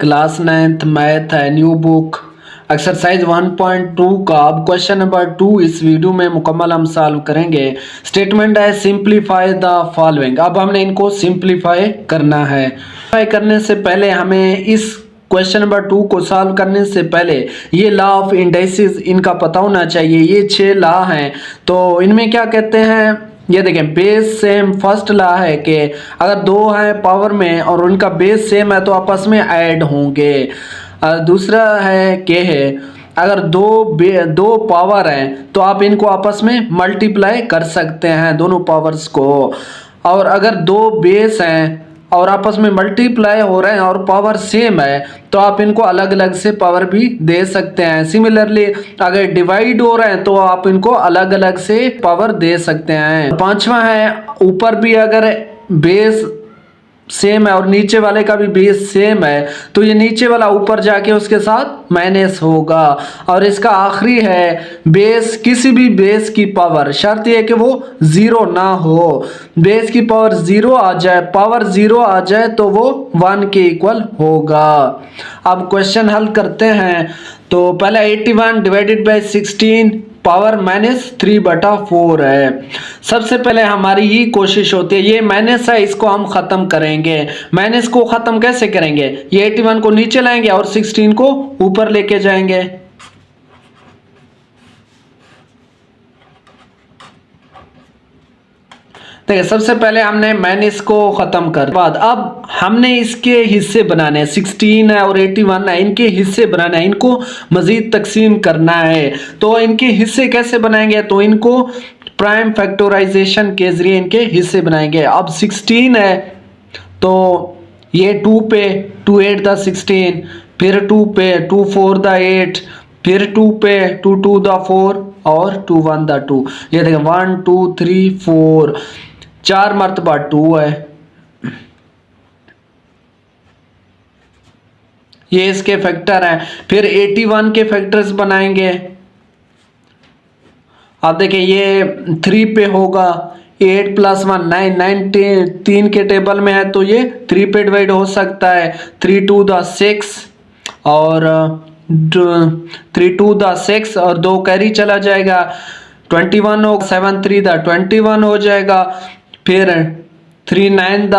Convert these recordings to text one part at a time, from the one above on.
Class 9th math है, new book exercise 1.2 का अब क्वेश्चन नंबर 2 इस वीडियो में मुकम्मल हम सॉल्व करेंगे। स्टेटमेंट है सिंप्लीफाई द फॉलोइंग। अब हमने इनको सिंप्लीफाई करना है। सिंप्लीफाई करने से पहले हमें इस क्वेश्चन नंबर 2 को सॉल्व करने से पहले ये लॉ ऑफ इंडाइसिस इनका पता होना चाहिए। ये 6 लॉ हैं, तो इनमें क्या कहते हैं, ये देखें बेस सेम। फर्स्ट लॉ है कि अगर दो हैं पावर में और उनका बेस सेम है तो आपस में ऐड होंगे। दूसरा है कि अगर दो पावर हैं तो आप इनको आपस में मल्टीप्लाई कर सकते हैं, दोनों पावर्स को। और अगर दो बेस हैं और आपस में मल्टीप्लाई हो रहे हैं और पावर सेम है तो आप इनको अलग अलग से पावर भी दे सकते हैं। सिमिलरली अगर डिवाइड हो रहे हैं तो आप इनको अलग अलग से पावर दे सकते हैं। पांचवा है ऊपर भी अगर बेस सेम है और नीचे वाले का भी बेस सेम है तो ये नीचे वाला ऊपर जाके उसके साथ माइनस होगा। और इसका आखिरी है बेस, किसी भी बेस की पावर, शर्त यह है कि वो जीरो ना हो। बेस की पावर जीरो आ जाए, पावर जीरो आ जाए तो वो 1 के इक्वल होगा। अब क्वेश्चन हल करते हैं। तो पहले 81 डिवाइडेड बाई 16 पावर -3/4 है। सबसे पहले हमारी ये कोशिश होती है, ये माइनस है इसको हम खत्म करेंगे। माइनस को खत्म कैसे करेंगे, ये 81 को नीचे लाएंगे और 16 को ऊपर लेके जाएंगे। देखिए सबसे पहले हमने माइनस को खत्म कर बाद अब हमने इसके हिस्से बनाने हैं। 16 है और 81 है, इनके हिस्से बनाने हैं, इनको मजीद तकसीम करना है। तो इनके हिस्से कैसे बनाएंगे, तो इनको प्राइम फैक्टराइजेशन के जरिए इनके हिस्से बनाएंगे। अब 16 है तो ये 2 पे 2 8 द 16, फिर 2 पे 2 4 द 8, फिर 2 पे 2 2 द 4 और 2 1 द 2। ये देखें 1 2 3 4, 4 मरतबा 2 है। ये इसके फैक्टर हैं। फिर 81 के फैक्टर्स बनाएंगे। आप देखिए ये 3 पे होगा, 8 + 1 9, 9 3 के टेबल में है तो ये 3 पे डिवाइड हो सकता है। 3 2 द 6 और 3 2 द 6 और 2 कैरी चला जाएगा, 21 हो, 7 3 द 21 हो जाएगा। फिर 3 9 द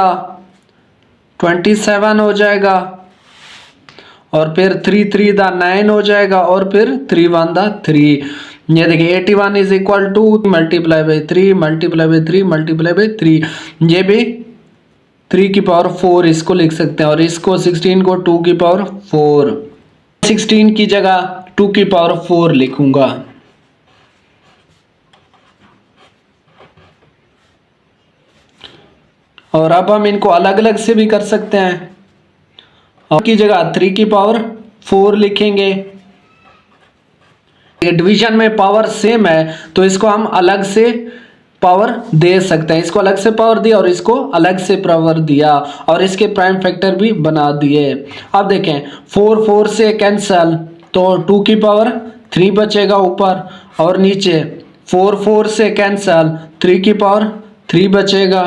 27 हो जाएगा और फिर 3 3 द 9 हो जाएगा और फिर 3 1 द 3। ये देखिए 81 is equal to multiply by 3 multiply by 3 multiply by 3। ये भी 3 की पावर 4 इसको लिख सकते हैं और इसको 16 को 2 की पावर 4, 16 की जगह 2 की पावर 4 लिखूंगा। और अब हम इनको अलग अलग से भी कर सकते हैं। और की जगह 3 की पावर 4 लिखेंगे। डिवीजन में पावर सेम है तो इसको हम अलग से पावर दे सकते हैं। इसको अलग से पावर दिया और इसको अलग से पावर दिया और इसके प्राइम फैक्टर भी बना दिए। अब देखें 4 4 से कैंसल तो 2 की पावर 3 बचेगा ऊपर और नीचे। 4 4 से कैंसल 3 की पावर 3 बचेगा।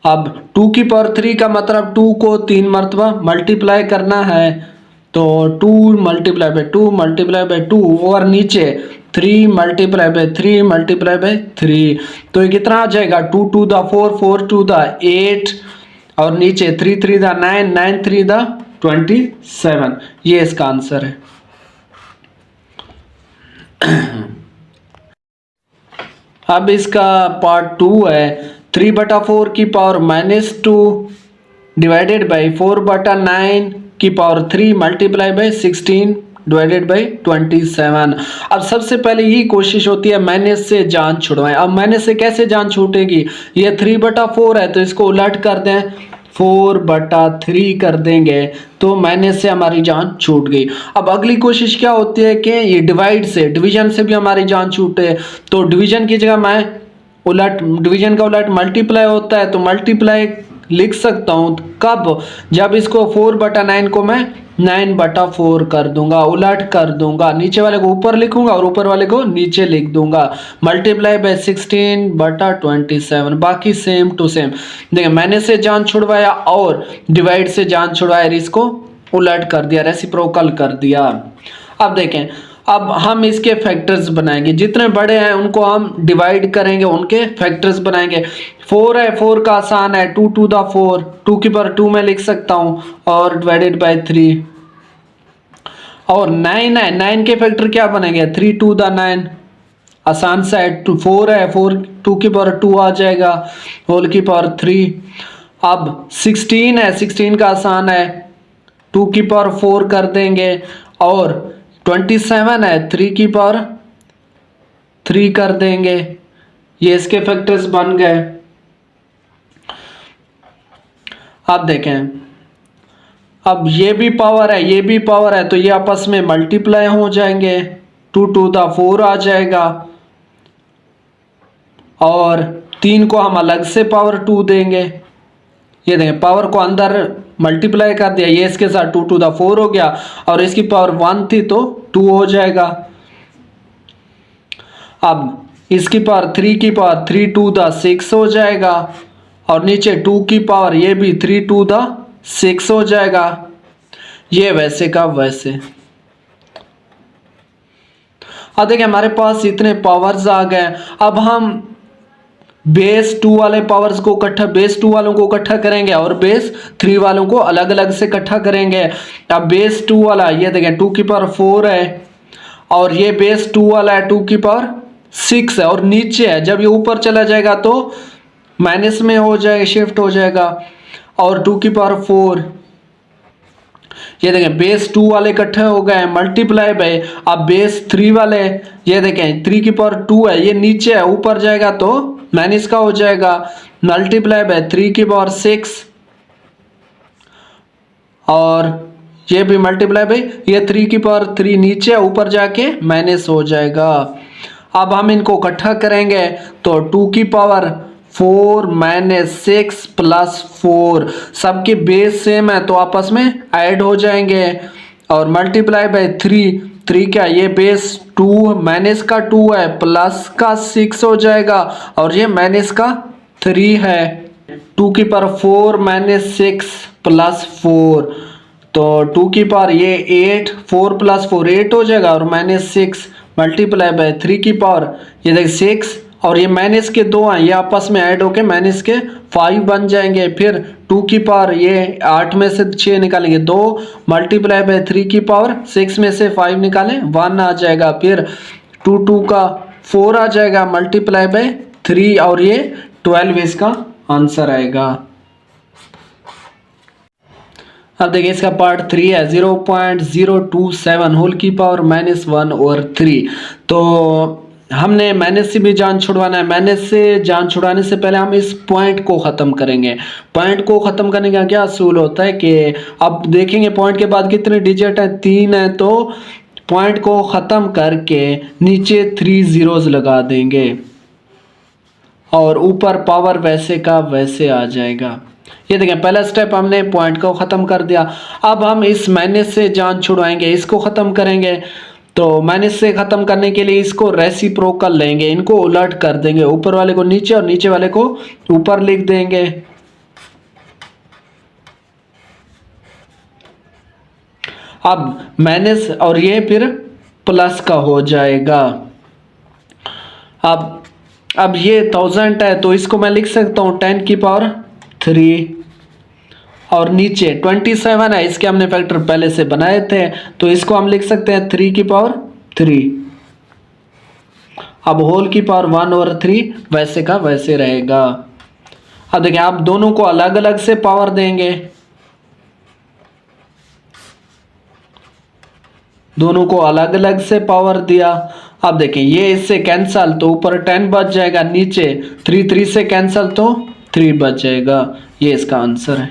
अब 2 की पावर 3 का मतलब 2 को 3 मरतबा मल्टीप्लाई करना है तो 2 मल्टीप्लाई बाई 2 मल्टीप्लाई बाई 2 और नीचे 3 मल्टीप्लाई बाई 3 मल्टीप्लाई बाई 3। तो ये कितना आ जाएगा, 2 2 द 4 4 2 द 8 और नीचे 3 3 द 9 9 3 द 27। ये इसका आंसर है। अब इसका पार्ट 2 है। 3/4 की पावर -2 डिवाइडेड बाई 4/9 की power 3 multiply by 16 divided by 27। अब सबसे पहले यही कोशिश होती है माइनस से जान छुड़वाएं। अब माइनस से कैसे जान छूटेगी, ये 3/4 है तो इसको उलट कर दें, 4/3 कर देंगे तो माइनस से हमारी जान छूट गई। अब अगली कोशिश क्या होती है कि ये डिवाइड से, डिवीजन से भी हमारी जान छूटे तो डिवीजन की जगह मैं उलट, डिवीजन का उलट मल्टीप्लाई होता है तो मल्टीप्लाई लिख सकता हूँ। कब, जब इसको 4/9 को मैं 9/4 कर दूंगा, उलट कर दूंगा, नीचे वाले को ऊपर लिखूंगा और ऊपर वाले को नीचे लिख दूंगा। मल्टीप्लाई बाय 16/27, बाकी सेम टू सेम। देखिए मैंने से जान छुड़वाया और डिवाइड से जान छुड़वाया, इसको उलट कर दिया, रेसिप्रोकल कर दिया। अब देखें, अब हम इसके फैक्टर्स बनाएंगे, जितने बड़े हैं उनको हम डिवाइड करेंगे, उनके फैक्टर्स बनाएंगे। 4 है, 4 का आसान है, 2 टू द 4, 2 की पावर 2 में लिख सकता हूँ और डिवाइडेड बाय 3। और 9 है, 9 के फैक्टर क्या बनेंगे, 3 टू द 9, आसान सा है। 4 है, 4 2 की पावर 2 आ जाएगा, होल की पावर 3। अब 16 है, 16 का आसान है, 2 की पावर 4 कर देंगे। और 27 है, 3 की पावर 3 कर देंगे। ये इसके फैक्टर्स बन गए। अब देखें, अब ये भी पावर है, ये भी पावर है, तो ये आपस में मल्टीप्लाई हो जाएंगे, 2 टू द 4 आ जाएगा। और 3 को हम अलग से पावर 2 देंगे। ये देखें, पावर को अंदर मल्टीप्लाई कर दिया, ये इसके साथ 2 टू द 4 हो गया, और इसकी पावर 1 थी तो 2 हो जाएगा। अब इसकी पावर 3 की पावर 3 टू द 6 हो जाएगा, और नीचे 2 की पावर ये भी 3 टू द 6 हो जाएगा। ये वैसे का वैसे। अब देखिए, हमारे पास इतने पावर्स आ गए। अब हम बेस 2 वाले पावर्स को इकट्ठा, बेस 2 वालों को इकट्ठा करेंगे और बेस 3 वालों को अलग अलग से इकट्ठा करेंगे। अब बेस 2 वाला ये देखें, 2 की पावर 4 है, और ये बेस 2 वाला है 2 की पावर 6 है, और नीचे है, जब ये ऊपर चला जाएगा तो माइनस में हो जाएगा, शिफ्ट हो जाएगा। और 2 की पावर 4, ये देखें बेस 2 वाले इकट्ठे हो गए, मल्टीप्लाई बाय। अब बेस 3 वाले, ये देखें 3 की पावर 2 है, ये नीचे है, ऊपर जाएगा तो माइनस का हो जाएगा, मल्टीप्लाई बाय 3 की पावर 6। और ये भी मल्टीप्लाई बाय, ये 3 की पावर 3 नीचे, ऊपर जाके माइनस हो जाएगा। अब हम इनको इकट्ठा करेंगे तो 2 की पावर 4 माइनस 6 प्लस 4, सबके बेस सेम है तो आपस में ऐड हो जाएंगे। और मल्टीप्लाई बाय 3, 3 क्या, ये बेस 2 माइनस का 2 है, प्लस का 6 हो जाएगा, और ये माइनस का 3 है। 2 की पावर 4 माइनस 6 प्लस 4, तो 2 की पावर ये 8, 4 प्लस 4 8 हो जाएगा, और माइनस 6 मल्टीप्लाई बाय 3 की पावर ये देख 6, और ये माइनस के 2 हैं, ये आपस में ऐड होके माइनस के 5 बन जाएंगे। फिर 2 की पावर ये 8 में से 6 निकालेंगे 2, मल्टीप्लाई बाय 3 की पावर 6 में से 5 निकालें 1 आ जाएगा। फिर 2 2 का 4 आ जाएगा, मल्टीप्लाई बाय 3, और ये 12 इसका आंसर आएगा। अब देखिए, इसका पार्ट 3 है, 0.027 होल की पावर -1 और 3। तो हमने माइनस से भी जान छुड़वाना है। माइनस से जान छुड़ाने से पहले हम इस पॉइंट को ख़त्म करेंगे। पॉइंट को ख़त्म करने का क्या असूल होता है कि अब देखेंगे पॉइंट के बाद कितने डिजिट हैं, 3 है, तो पॉइंट को ख़त्म करके नीचे 3 ज़ीरोज़ लगा देंगे, और ऊपर पावर वैसे का वैसे आ जाएगा। ये देखें, पहला स्टेप हमने पॉइंट को ख़त्म कर दिया। अब हम इस माइनस से जान छुड़वाएंगे, इसको ख़त्म करेंगे। तो माइनस से ख़त्म करने के लिए इसको रेसिप्रोकल लेंगे, इनको उलट कर देंगे, ऊपर वाले को नीचे और नीचे वाले को ऊपर लिख देंगे। अब माइनस और ये फिर प्लस का हो जाएगा। अब ये 1000 है, तो इसको मैं लिख सकता हूँ 10 की पावर 3, और नीचे 27 है, इसके हमने फैक्टर पहले से बनाए थे, तो इसको हम लिख सकते हैं 3 की पावर 3। अब होल की पावर 1 और 3 वैसे का वैसे रहेगा। अब देखिए, आप दोनों को अलग अलग से पावर देंगे, दोनों को अलग अलग से पावर दिया। अब देखें, ये इससे कैंसल तो ऊपर 10 बच जाएगा, नीचे 3 3 से कैंसल तो 3 बच जाएगा। ये इसका आंसर है।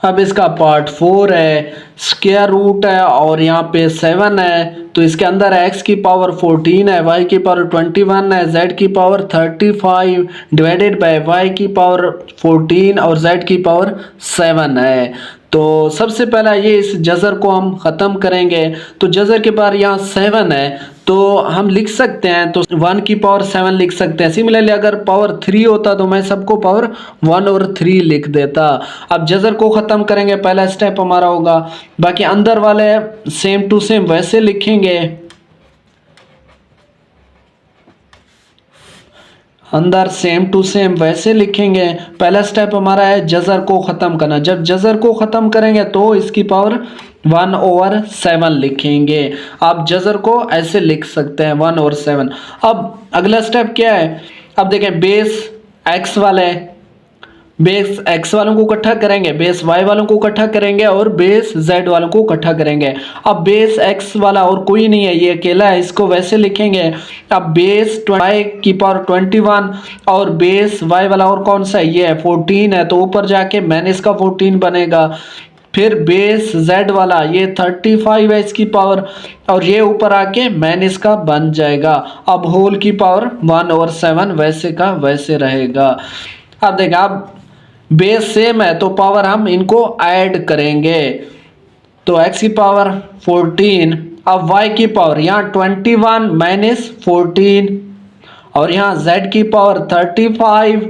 अब इसका पार्ट 4 है, स्क्वायर रूट है, और यहाँ पे 7 है, तो इसके अंदर x की पावर 14 है, y की पावर 21 है, z की पावर 35 डिवाइडेड बाय y की पावर 14 और z की पावर 7 है। तो सबसे पहला ये इस जज़र को हम ख़त्म करेंगे। तो जज़र के बाद यहाँ 7 है तो हम लिख सकते हैं, तो 1 की पावर 7 लिख सकते हैं। सिमिलरली अगर पावर 3 होता तो मैं सबको पावर 1 और 3 लिख देता। अब जज़र को ख़त्म करेंगे, पहला स्टेप हमारा होगा। बाकी अंदर वाले सेम टू सेम वैसे लिखेंगे, अंदर सेम टू सेम वैसे लिखेंगे। पहला स्टेप हमारा है जज़र को ख़त्म करना। जब जज़र को ख़त्म करेंगे तो इसकी पावर 1/7 लिखेंगे। आप जज़र को ऐसे लिख सकते हैं 1/7। अब अगला स्टेप क्या है, अब देखें बेस एक्स वाले, बेस एक्स वालों को इकट्ठा करेंगे, बेस वाई वालों को इकट्ठा करेंगे और बेस जेड वालों को इकट्ठा करेंगे। अब बेस एक्स वाला और कोई नहीं है, ये अकेला है, इसको वैसे लिखेंगे। अब बेस वाई की पावर 21 और बेस वाई वाला और कौन सा है, ये है 14 है, तो ऊपर जाके माइनस का 14 बनेगा। फिर बेस जेड वाला ये 35 है इसकी पावर, और ये ऊपर आके माइनस का बन जाएगा। अब होल की पावर 1/7 वैसे का वैसे रहेगा। अब देखा, अब बेस सेम है तो पावर हम इनको ऐड करेंगे। तो x की पावर 14, अब y की पावर यहाँ 21 माइनस 14, और यहाँ z की पावर 35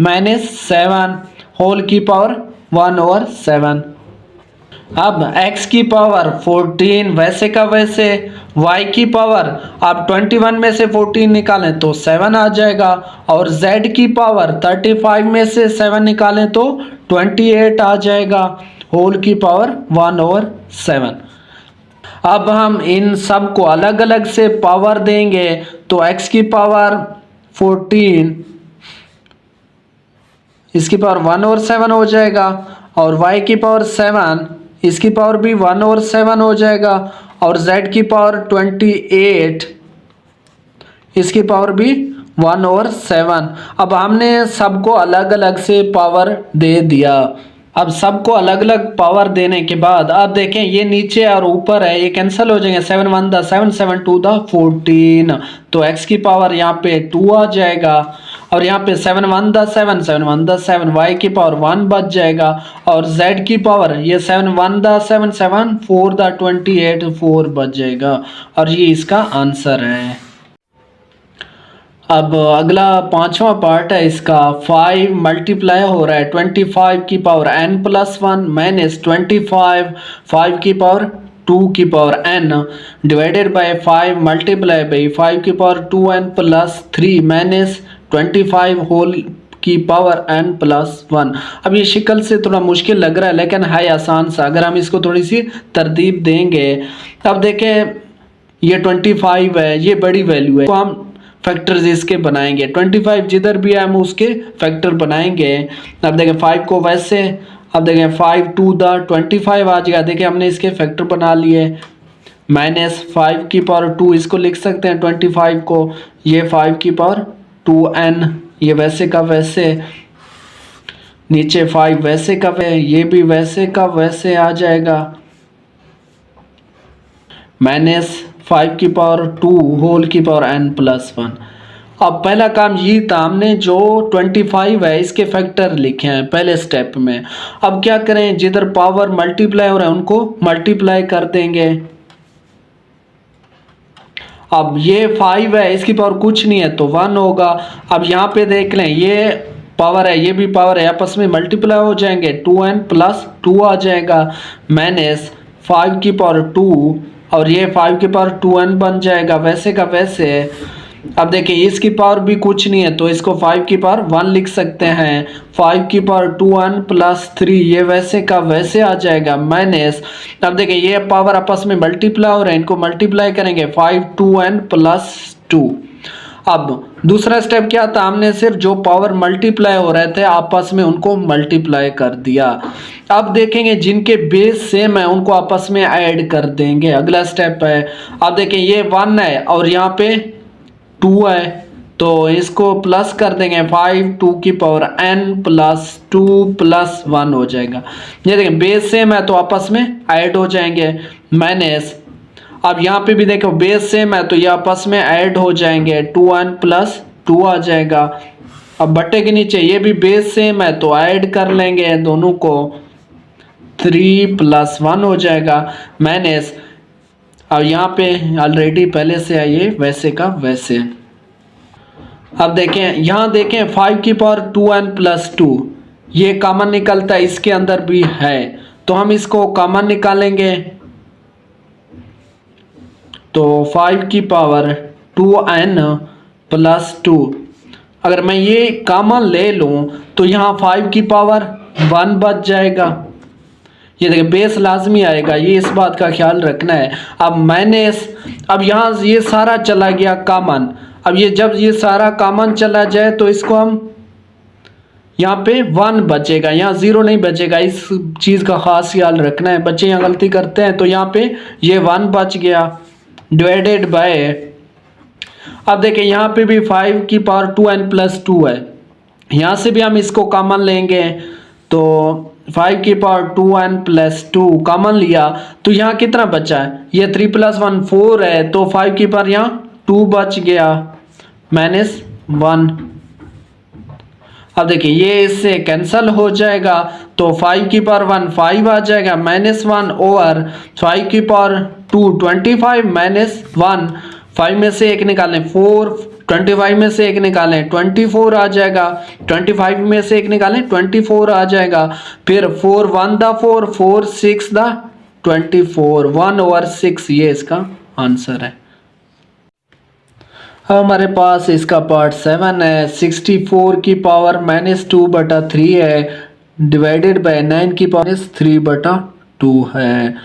माइनस 7, होल की पावर 1/7। अब x की पावर 14 वैसे का वैसे, y की पावर आप 21 में से 14 निकालें तो 7 आ जाएगा, और z की पावर 35 में से 7 निकालें तो 28 आ जाएगा, होल की पावर 1/7। अब हम इन सब को अलग अलग से पावर देंगे, तो x की पावर 14 इसकी पावर 1/7 हो जाएगा, और y की पावर 7 इसकी पावर भी 1/7 हो जाएगा, और z की पावर 28 इसकी पावर भी 1/7। अब हमने सबको अलग अलग से पावर दे दिया। अब सबको अलग अलग पावर देने के बाद अब देखें ये नीचे और ऊपर है, ये कैंसिल हो जाएंगे। 7 1 द 7 7 2 द 14, तो x की पावर यहाँ पे 2 आ जाएगा, और यहाँ पे 7 1 द 7 7 1 द 7, y की पावर 1 बच जाएगा, और z की पावर ये 7 1 द 7 7 4 द 28 4 बच जाएगा, और ये इसका आंसर है। अब अगला पांचवा पार्ट है इसका, 5 मल्टीप्लाई हो रहा है 25 की पावर n+1 माइनस 25 5 की पावर 2 की power n divided by 5 multiply by 5 की पावर 2n+3 माइनस 25 होल की पावर n+1। अब ये शिकल से थोड़ा मुश्किल लग रहा है लेकिन है आसान सा, अगर हम इसको थोड़ी सी तरतीब देंगे। अब देखें ये 25 है, ये बड़ी वैल्यू है, तो हम फैक्टर्स इसके बनाएंगे। 25 जिधर भी है हम उसके फैक्टर बनाएंगे। अब देखें 5 को वैसे, अब देखें 5 2 द 25 आ जाएगा। देखें हमने इसके फैक्टर बना लिए, माइनस 5 की पावर 2 इसको लिख सकते हैं 25 को, ये 5 की पावर 2n, ये वैसे का वैसे, नीचे 5 वैसे का वैसे, ये भी वैसे का वैसे आ जाएगा, माइनस 5 की पावर 2 होल की पावर n+1। अब पहला काम ये था, हमने जो 25 है इसके फैक्टर लिखे हैं पहले स्टेप में। अब क्या करें, जिधर पावर मल्टीप्लाई हो रहा है उनको मल्टीप्लाई कर देंगे। अब ये 5 है, इसकी पावर कुछ नहीं है तो 1 होगा। अब यहाँ पे देख लें ये पावर है, ये भी पावर है, आपस में मल्टीप्लाई हो जाएंगे, 2n+2 आ जाएगा, माइनस 5 की पावर 2, और ये 5 की पावर 2n बन जाएगा वैसे का वैसे। अब देखिए इसकी पावर भी कुछ नहीं है तो इसको 5 की पावर 1 लिख सकते हैं, 5 की पावर 2n+3 ये वैसे का वैसे आ जाएगा, माइनस, अब देखिए ये पावर आपस में मल्टीप्लाई हो रहे हैं, इनको मल्टीप्लाई करेंगे 5 2n+2। अब दूसरा स्टेप क्या था, हमने सिर्फ जो पावर मल्टीप्लाई हो रहे थे आपस में उनको मल्टीप्लाई कर दिया। अब देखेंगे जिनके बेस सेम है उनको आपस में ऐड कर देंगे, अगला स्टेप है। अब देखें ये 1 है और यहाँ पे 2 है तो इसको प्लस कर देंगे, 5 2 की पावर n+2 + 1 हो जाएगा। ये देखें बेस सेम है तो आपस में ऐड हो जाएंगे, माइनस, अब यहाँ पे भी देखो बेस सेम है तो ये आपस में ऐड हो जाएंगे, 2n+2 आ जाएगा। अब बट्टे के नीचे ये भी बेस सेम है तो ऐड कर लेंगे दोनों को, 3+1 हो जाएगा माइनस, अब यहाँ पे ऑलरेडी पहले से है ये वैसे का वैसे। अब देखें यहाँ देखें 5 की पावर 2n+2 ये कॉमन निकलता है, इसके अंदर भी है तो हम इसको कॉमन निकालेंगे। तो 5 की पावर 2n+2 अगर मैं ये कॉमन ले लूँ तो यहाँ 5 की पावर 1 बच जाएगा। ये देखिए बेस लाजमी आएगा, ये इस बात का ख्याल रखना है। अब माइनस, अब यहाँ ये सारा चला गया कॉमन, अब ये जब ये सारा कॉमन चला जाए तो इसको हम यहाँ पे 1 बचेगा, यहाँ 0 नहीं बचेगा। इस चीज़ का खास ख्याल रखना है, बच्चे यहाँ गलती करते हैं। तो यहाँ पे ये 1 बच गया डिवाइडेड बाय, अब देखिए यहाँ पे भी 5 की पावर 2n+2 है, यहाँ से भी हम इसको कॉमन लेंगे। तो 5 की पावर 2n+2 कॉमन लिया तो यहाँ कितना बचा है, ये 3+1 4 है, तो 5 की पावर यहाँ 2 बच गया -1। अब देखिए ये इससे कैंसल हो जाएगा तो 5 की पावर 1 5 आ जाएगा -1 ओवर 5 की पावर 2 25 -1, 5 में से एक निकालें 4, 25 में से एक निकालें 24 आ जाएगा, 25 में से एक निकालें 24 आ जाएगा, फिर 4 1 दा 4 4 6 दा 24 1/6 ये इसका आंसर है। हमारे पास इसका पार्ट 7 है, 64 की पावर -2/3 है डिवाइडेड बाय 9 की पावर -3/2 है।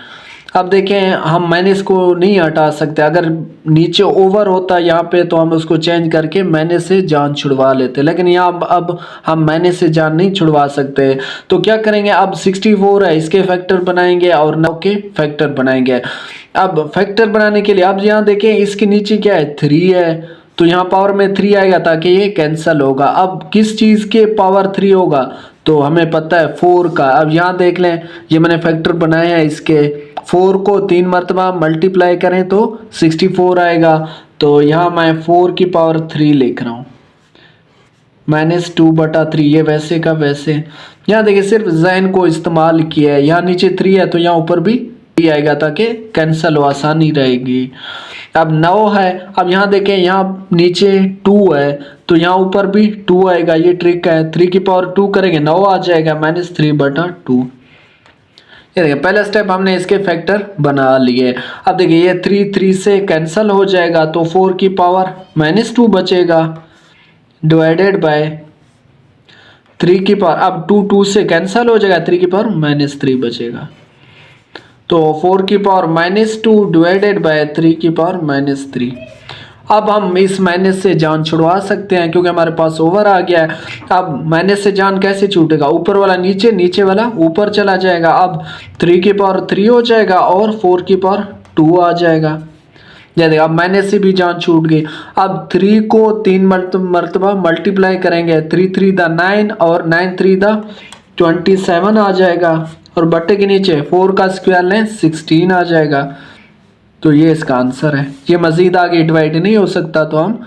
अब देखें हम माइनस को नहीं हटा सकते, अगर नीचे ओवर होता यहाँ पे तो हम उसको चेंज करके माइनस से जान छुड़वा लेते, लेकिन यहाँ अब हम माइनस से जान नहीं छुड़वा सकते। तो क्या करेंगे, अब 64 है इसके फैक्टर बनाएंगे और 9 के फैक्टर बनाएंगे। अब फैक्टर बनाने के लिए अब यहाँ देखें इसके नीचे क्या है 3 है, तो यहाँ पावर में 3 आएगा ताकि ये कैंसिल होगा। अब किस चीज़ के पावर 3 होगा, तो हमें पता है 4 का। अब यहाँ देख लें ये मैंने फैक्टर बनाए हैं, इसके 4 को 3 मरतबा मल्टीप्लाई करें तो 64 आएगा। तो यहाँ मैं 4 की पावर 3 लिख रहा हूँ -2/3, ये वैसे का वैसे। यहाँ देखिए सिर्फ जहन को इस्तेमाल किया है, यहाँ नीचे 3 है तो यहाँ ऊपर भी 3 आएगा ताकि कैंसिल हो आसानी रहेगी। अब 9 है, अब यहाँ देखें यहाँ नीचे 2 है तो यहाँ ऊपर भी 2 आएगा, ये ट्रिक है। 3 की पावर 2 करेंगे 9 आ जाएगा -3/2। ये देखिए पहला स्टेप हमने इसके फैक्टर बना लिए। अब देखिए ये 3 से कैंसिल हो जाएगा तो 4 की पावर -2 बचेगा डिवाइडेड बाय 3 की पावर, अब 2 से कैंसिल हो जाएगा, 3 की पावर -3 बचेगा। तो 4 की पावर -2 डिवाइडेड बाय 3 की पावर -3। अब हम इस माइनस से जान छुड़वा सकते हैं क्योंकि हमारे पास ओवर आ गया है। अब माइनस से जान कैसे छूटेगा, ऊपर वाला नीचे, नीचे वाला ऊपर चला जाएगा। अब 3 की पावर 3 हो जाएगा और 4 की पावर 2 आ जाएगा। जैसे अब माइनस से भी जान छूट गई। अब 3 को 3 मरतबा मल्टीप्लाई करेंगे, 3 3 दा 9 और 9 3 दा 27 आ जाएगा, और बट्टे के नीचे 4 का स्क्वायर लें 16 आ जाएगा। तो ये इसका आंसर है। ये मज़ीद आगे डिवाइड नहीं हो सकता, तो हम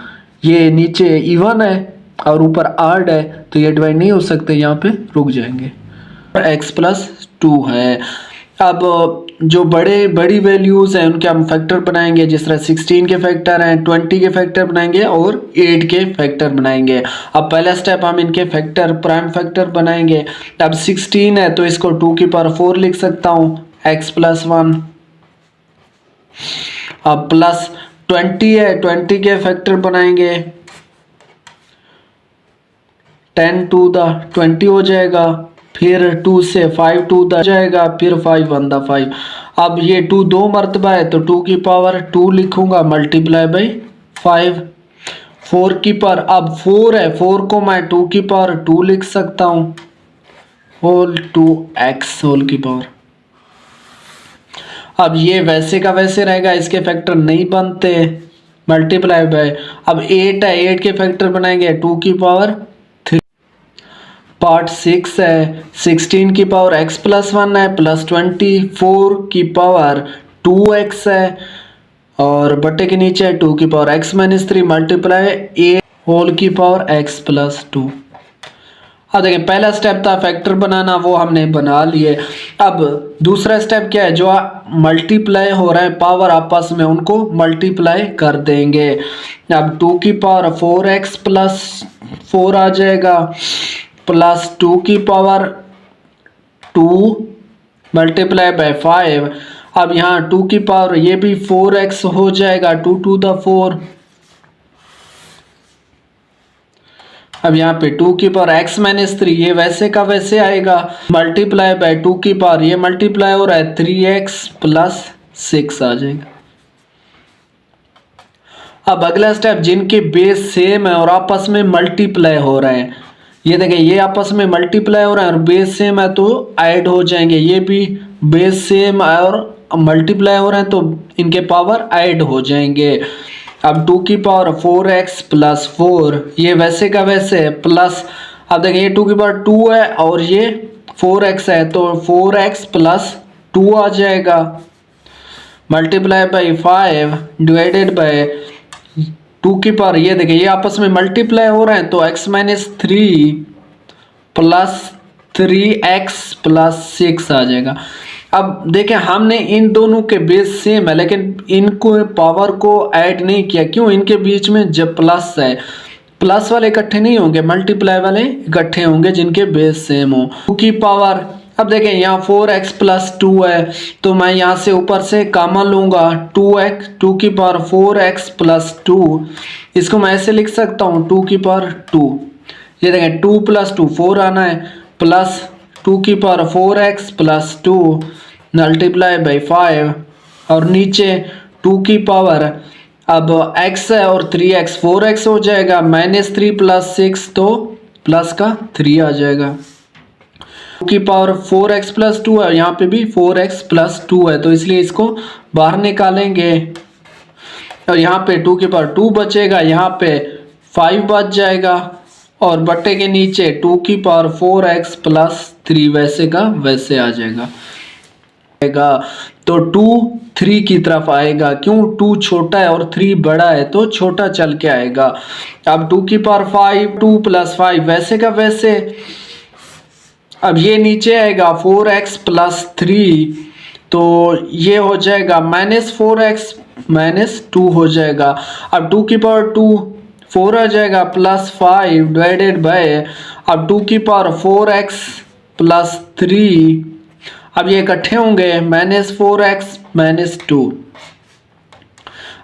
ये नीचे इवन है और ऊपर आड है तो ये डिवाइड नहीं हो सकते, यहाँ पे रुक जाएंगे। x+2 है। अब जो बड़ी वैल्यूज़ हैं उनके हम फैक्टर बनाएंगे, जिस तरह 16 के फैक्टर हैं, 20 के फैक्टर बनाएंगे और 8 के फैक्टर बनाएंगे। अब पहला स्टेप हम इनके फैक्टर प्राइम फैक्टर बनाएंगे। अब 16 है तो इसको 2 की पावर 4 लिख सकता हूँ x+1। अब प्लस 20 है, 20 के फैक्टर बनाएंगे, 10 2 दा 20 हो जाएगा, फिर 2 से 5 2 दा जाएगा, फिर 5 1 दा 5। अब ये 2 दो मरतबा है तो 2 की पावर 2 लिखूंगा मल्टीप्लाई बाई 5। 4 की पावर, अब 4 है, 4 को मैं 2 की पावर 2 लिख सकता हूँ होल 2x होल की पावर। अब ये वैसे का वैसे रहेगा, इसके फैक्टर नहीं बनते, मल्टीप्लाई बाय। अब 8 है, 8 के फैक्टर बनाएंगे 2 की पावर 3। पार्ट 6 है, 16 की पावर x+1 है प्लस 24 की पावर 2x है, और बट्टे के नीचे 2 की पावर x-3 मल्टीप्लाई 8 होल की पावर x+2। अब देखिए पहला स्टेप था फैक्टर बनाना, वो हमने बना लिए। अब दूसरा स्टेप क्या है, जो मल्टीप्लाई हो रहा है पावर आपस में, उनको मल्टीप्लाई कर देंगे। अब 2 की पावर 4x प्लस 4 आ जाएगा, प्लस 2 की पावर 2 मल्टीप्लाई बाय 5। अब यहाँ 2 की पावर ये भी 4x हो जाएगा, 2 टू द 4। अब यहाँ पे 2 की पावर x माइनस 3, ये वैसे का वैसे आएगा, मल्टीप्लाई बाय 2 की पावर ये मल्टीप्लाई हो रहा है 3x प्लस 6 आ जाएगा। अब अगला स्टेप, जिनके बेस सेम है और आपस में मल्टीप्लाई हो रहे हैं, ये देखें ये आपस में मल्टीप्लाई हो रहा है और बेस सेम है तो ऐड हो जाएंगे, ये भी बेस सेम है और मल्टीप्लाई हो रहे हैं तो इनके पावर ऐड हो जाएंगे। अब 2 की पावर 4x प्लस 4, ये वैसे का वैसे प्लस, अब देखिए ये 2 की पावर 2 है और ये 4x है तो 4x प्लस 2 आ जाएगा, मल्टीप्लाई बाई 5 डिवाइडेड बाय 2 की पावर, ये देखिए ये आपस में मल्टीप्लाई हो रहे हैं तो x minus 3 plus 3x plus 6 आ जाएगा। अब देखें हमने इन दोनों के बेस सेम है लेकिन इनको पावर को ऐड नहीं किया, क्यों, इनके बीच में जब प्लस है, प्लस वाले इकट्ठे नहीं होंगे, मल्टीप्लाई वाले इकट्ठे होंगे जिनके बेस सेम हो। 2 की पावर, अब देखें यहाँ 4x प्लस 2 है तो मैं यहाँ से ऊपर से कॉमन लूँगा 2x, 2 की पावर 4x प्लस 2, इसको मैं ऐसे लिख सकता हूँ 2 की पावर 2, ये देखें 2 प्लस 2 4 आना है, प्लस 2 की power 4x plus 2 multiply by 5 और नीचे 2 की पावर, अब x है और 3x 4x हो जाएगा, माइनस 3 प्लस 6 तो प्लस का 3 आ जाएगा। 2 की पावर 4x प्लस 2 है, यहाँ पे भी 4x प्लस 2 है तो इसलिए इसको बाहर निकालेंगे और यहाँ पे 2 की पावर 2 बचेगा, यहाँ पे 5 बच जाएगा और बट्टे के नीचे 2 की पावर 4x प्लस 3 वैसे का वैसे आ जाएगा। तो 2 3 की तरफ आएगा, क्यों, 2 छोटा है और 3 बड़ा है तो छोटा चल के आएगा। अब 2 की पावर 5, 2 प्लस 5 वैसे का वैसे, अब ये नीचे आएगा 4x प्लस 3 तो ये हो जाएगा माइनस 4x माइनस 2 हो जाएगा। अब 2 की पावर 2 4 आ जाएगा प्लस 5 डिवाइडेड बाय, अब 2 की पावर 4x प्लस 3, अब ये इकट्ठे होंगे माइनस 4x माइनस 2।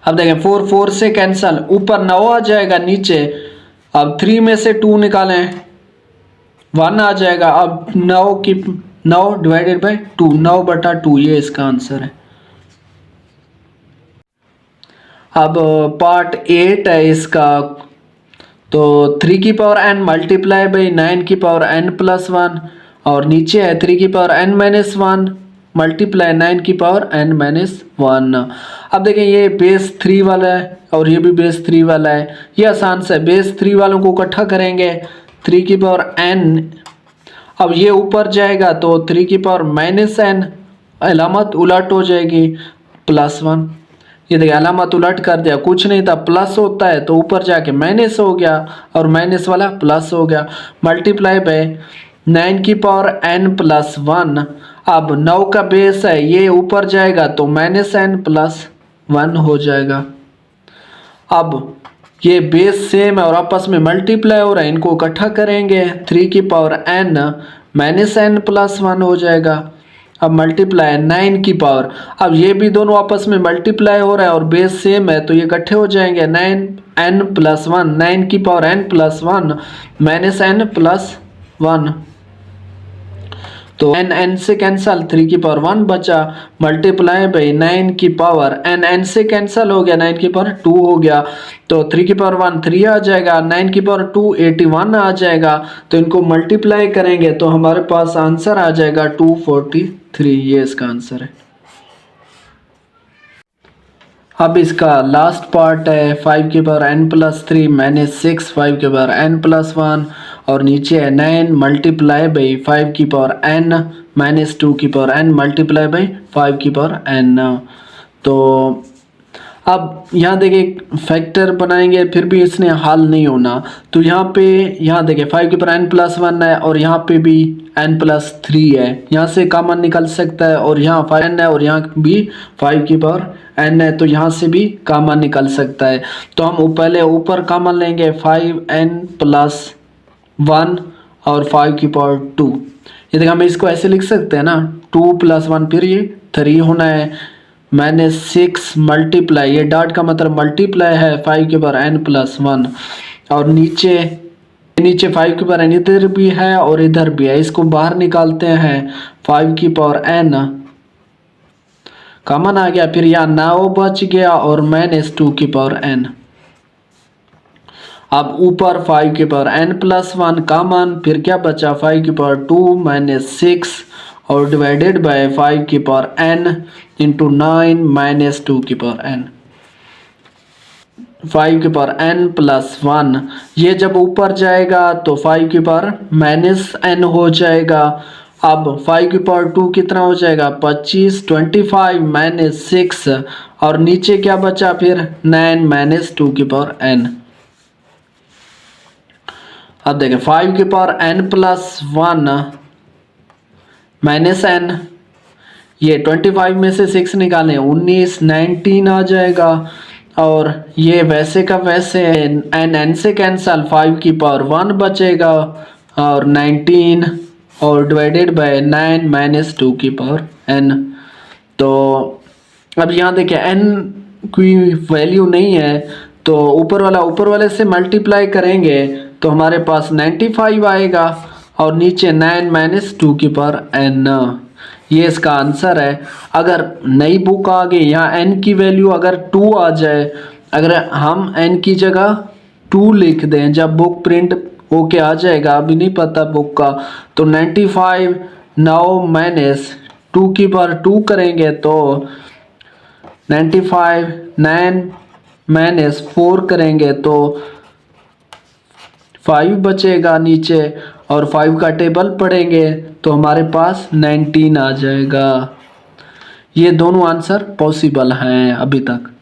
अब देखें 4 4 से कैंसल, ऊपर 9 आ जाएगा नीचे, अब 3 में से 2 निकालें 1 आ जाएगा। अब 9 डिवाइडेड बाय 2, 9 बटा 2 ये इसका आंसर है। अब पार्ट 8 है इसका, तो 3 की पावर n मल्टीप्लाई बाई 9 की पावर n प्लस 1 और नीचे है 3 की पावर n माइनस 1 मल्टीप्लाई 9 की पावर n माइनस 1। अब देखें ये बेस 3 वाला है और ये भी बेस 3 वाला है, ये आसान से बेस 3 वालों को इकट्ठा करेंगे 3 की पावर n, अब ये ऊपर जाएगा तो 3 की पावर माइनस n, अलामत उलट हो जाएगी प्लस 1, ये देखिए अलामत उलट कर दिया, कुछ नहीं था प्लस होता है तो ऊपर जाके माइनस हो गया और माइनस वाला प्लस हो गया, मल्टीप्लाई बाय 9 की पावर n प्लस 1। अब 9 का बेस है ये ऊपर जाएगा तो माइनस n प्लस 1 हो जाएगा। अब ये बेस सेम है और आपस में मल्टीप्लाई हो रहा है, इनको इकट्ठा करेंगे 3 की power n minus n plus 1 हो जाएगा। अब मल्टीप्लाई 9 की पावर, अब ये भी दोनों आपस में मल्टीप्लाई हो रहा है और बेस सेम है तो ये इकट्ठे हो जाएंगे 9n प्लस 1, 9 की power n plus 1 minus n plus 1, तो n से कैंसल 3 की पावर 1 बचा, मल्टीप्लाई बाई 9 की पावर n से कैंसल हो गया, 9 की पावर 2 हो गया तो 3 की पावर 1 3 आ जाएगा, 9 की पावर 2 81 आ जाएगा, तो इनको मल्टीप्लाई करेंगे तो हमारे पास आंसर आ जाएगा 243, ये इसका आंसर है। अब इसका लास्ट पार्ट है 5 की पावर n प्लस 3 माइनस 6 5 की पावर n प्लस 1 और नीचे है 9 मल्टीप्लाई बाई 5 की पावर n माइनस 2 की पावर n मल्टीप्लाई बाई 5 की पावर n। तो अब यहाँ देखिए फैक्टर बनाएंगे फिर भी इसने हल नहीं होना, तो यहाँ देखिए 5 की पावर n+1 है और यहाँ पे भी n+3 है, यहाँ से कॉमन निकल सकता है और यहाँ 5n है और यहाँ भी 5 की पावर n है, तो यहाँ से भी कॉमन निकल सकता है। तो हम पहले ऊपर कॉमन लेंगे 5n+1 और 5 की पावर 2। ये देखिए हम इसको ऐसे लिख सकते हैं ना, 2+1 फिर ये 3 होना है, -6 मल्टीप्लाई, ये डॉट का मतलब मल्टीप्लाई है 5 की पावर n+1 और नीचे 5 की पावर n इधर भी है और इधर भी है, इसको बाहर निकालते हैं 5 की पावर n कॉमन आ गया, फिर यहाँ 9 बच गया और -2 की पावर n। अब ऊपर 5 की पावर n+1 कॉमन, फिर क्या बचा 5 की पावर 2 -6 और डिवाइडेड बाय 5 की पावर n इंटू 9 -2 की पावर n। 5 की पावर n+1 ये जब ऊपर जाएगा तो 5 की पावर -n हो जाएगा। अब 5 की पावर 2 कितना हो जाएगा 25, 25 -6 और नीचे क्या बचा फिर 9 -2 की पावर n। अब देखें 5 की पावर n+1 -n, ये 25 में से 6 निकालें 19, 19 आ जाएगा और ये वैसे का वैसे n से कैंसल 5 की पावर 1 बचेगा और 19 और डिवाइडेड बाय 9 -2 की पावर n। तो अब यहाँ देखिए n की वैल्यू नहीं है तो ऊपर वाले से मल्टीप्लाई करेंगे तो हमारे पास 95 आएगा और नीचे 9 -2 की पावर n, ये इसका आंसर है। अगर नई बुक आ गई यहाँ n की वैल्यू अगर 2 आ जाए, अगर हम n की जगह 2 लिख दें जब बुक प्रिंट होके आ जाएगा, अभी नहीं पता बुक का, तो 95 9 -2 की पावर 2 करेंगे तो 95 9 -4 करेंगे तो 5 बचेगा नीचे और 5 का टेबल पढ़ेंगे तो हमारे पास 19 आ जाएगा। ये दोनों आंसर पॉसिबल हैं अभी तक।